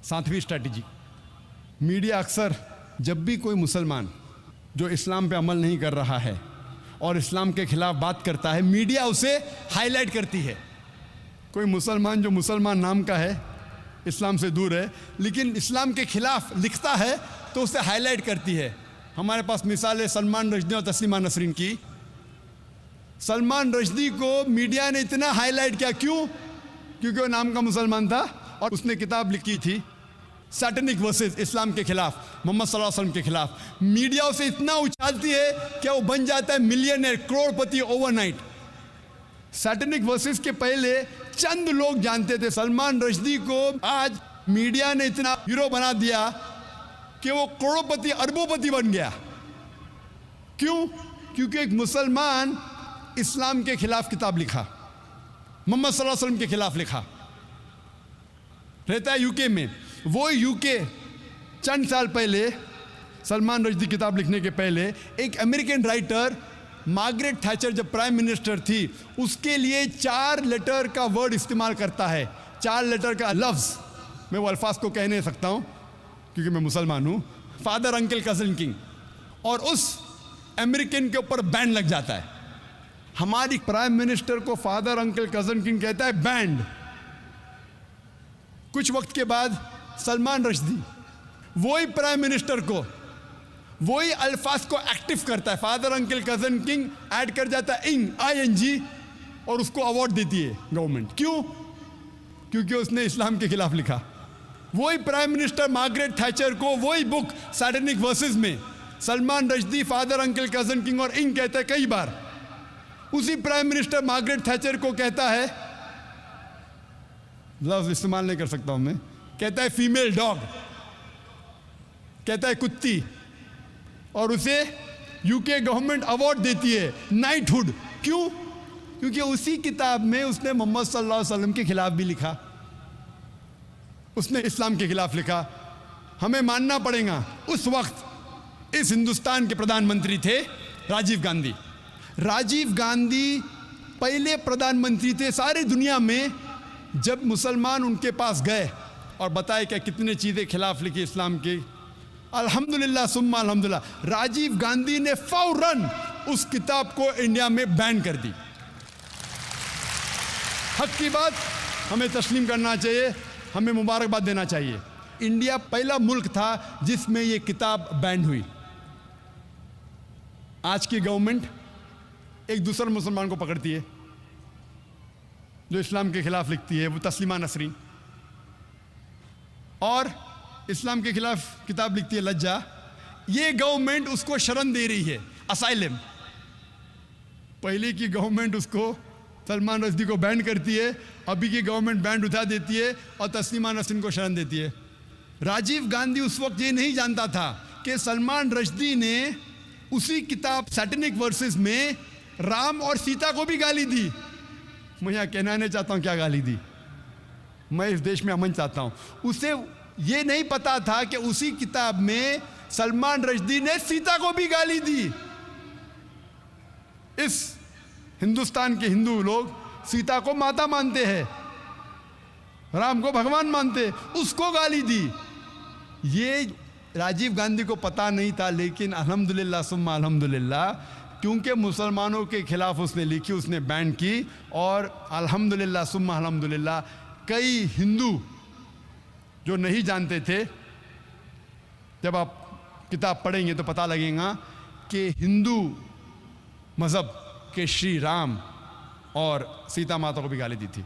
सातवीं strategy, media अक्सर जब भी कोई मुसलमान जो इस्लाम पे अमल नहीं कर रहा है और इस्लाम के खिलाफ बात करता है, मीडिया उसे हाईलाइट करती है। कोई मुसलमान जो मुसलमान नाम का है, इस्लाम से दूर है, लेकिन इस्लाम के खिलाफ लिखता है तो उसे हाईलाइट करती है। हमारे पास मिसाल है सलमान रश्दी और तस्लीमा नसरीन की। सलमान रश्दी को मीडिया ने इतना हाईलाइट किया, क्यों? क्योंकि वो नाम का मुसलमान था और उसने किताब लिखी थी सैटेनिक वर्सेस, इस्लाम के खिलाफ, मोहम्मद सल्लल्लाहु अलैहि वसल्लम के खिलाफ। मीडिया उसे इतना उछालती है कि वो बन जाता है मिलियनर, करोड़पति ओवरनाइट। सैटेनिक वर्सेस के पहले चंद लोग जानते थे। सलमान रश्दी को आज मीडिया ने इतना हीरो बना दिया कि वो करोड़पति, अरबोपति बन गया। क्यों? क्योंकि एक मुसलमान इस्लाम के खिलाफ किताब लिखा, मोहम्मद सल्लल्लाहु अलैहि वसल्लम के खिलाफ लिखा। रहता है यूके में। वो यूके चंद साल पहले, सलमान रश्दी किताब लिखने के पहले, एक अमेरिकन राइटर मार्गरेट थैचर जब प्राइम मिनिस्टर थी, उसके लिए 4 लेटर का वर्ड इस्तेमाल करता है, 4 लेटर का लफ्ज़। मैं वो अल्फाज को कह नहीं सकता हूँ क्योंकि मैं मुसलमान हूँ। फादर, अंकल, कज़न, किंग, और उस अमेरिकन के ऊपर बैन लग जाता है। हमारी प्राइम मिनिस्टर को फादर, अंकल, कज़न, किंग कहता है, बैंड। कुछ वक्त के बाद सलमान रश्दी वही प्राइम मिनिस्टर को वही अल्फाज को एक्टिव करता है, father, uncle, cousin, king add कर जाता है, ING, और उसको अवार्ड देती है गवर्नमेंट। क्यों? क्योंकि उसने इस्लाम के खिलाफ लिखा। वही प्राइम मिनिस्टर मार्गरेट थैचर को वही बुक सैटेनिक वर्सेस में Salman Rushdie father, uncle, cousin, king और इंग कहता है कई बार। उसी प्राइम मिनिस्टर मार्गरेट थैचर को कहता है, लफ्ज़ इस्तेमाल नहीं कर सकता हूं मैं, कहता है फीमेल डॉग, कहता है कुत्ती, और उसे यूके गवर्नमेंट अवार्ड देती है, नाइटहुड। क्यों? क्योंकि उसी किताब में उसने मोहम्मद सल्लल्लाहु अलैहि वसल्लम के खिलाफ भी लिखा, उसने इस्लाम के खिलाफ लिखा। हमें मानना पड़ेगा, उस वक्त इस हिंदुस्तान के प्रधानमंत्री थे राजीव गांधी। राजीव गांधी पहले प्रधानमंत्री थे सारी दुनिया में जब मुसलमान उनके पास गए और बताए कि कितने चीज़ें खिलाफ लिखी इस्लाम की। अल्हम्दुलिल्लाह सुम्मा अल्हम्दुलिल्लाह, राजीव गांधी ने फौरन उस किताब को इंडिया में बैन कर दी। हक की बात हमें तस्लीम करना चाहिए, हमें मुबारकबाद देना चाहिए। इंडिया पहला मुल्क था जिसमें ये किताब बैन हुई। आज की गवर्नमेंट एक दूसरे मुसलमान को पकड़ती है जो इस्लाम के खिलाफ लिखती है, वो तस्लीमा नसरीन, और इस्लाम के खिलाफ किताब लिखती है लज्जा। ये गवर्नमेंट उसको शरण दे रही है, असाइलम। पहले की गवर्नमेंट उसको, सलमान रश्दी को बैन करती है, अभी की गवर्नमेंट बैन उठा देती है और तस्लीमा नसरीन को शरण देती है। राजीव गांधी उस वक्त ये नहीं जानता था कि सलमान रश्दी ने उसी किताब सैटेनिक वर्सेस में राम और सीता को भी गाली दी। मैं यहाँ कहना नहीं चाहता हूँ क्या गाली दी, मैं इस देश में अमन चाहता हूँ। उसे ये नहीं पता था कि उसी किताब में सलमान रश्दी ने सीता को भी गाली दी। इस हिंदुस्तान के हिंदू लोग सीता को माता मानते हैं, राम को भगवान मानते, उसको गाली दी। ये राजीव गांधी को पता नहीं था, लेकिन अल्हम्दुलिल्लाह सुम्मा अल्हम्दुलिल्लाह, क्योंकि मुसलमानों के खिलाफ उसने लिखी, उसने बैन की, और अल्हम्दुलिल्लाह सुम्मा अल्हम्दुलिल्लाह कई हिंदू जो नहीं जानते थे, जब आप किताब पढ़ेंगे तो पता लगेगा कि हिंदू मज़हब के श्री राम और सीता माता को भी गाली दी थी।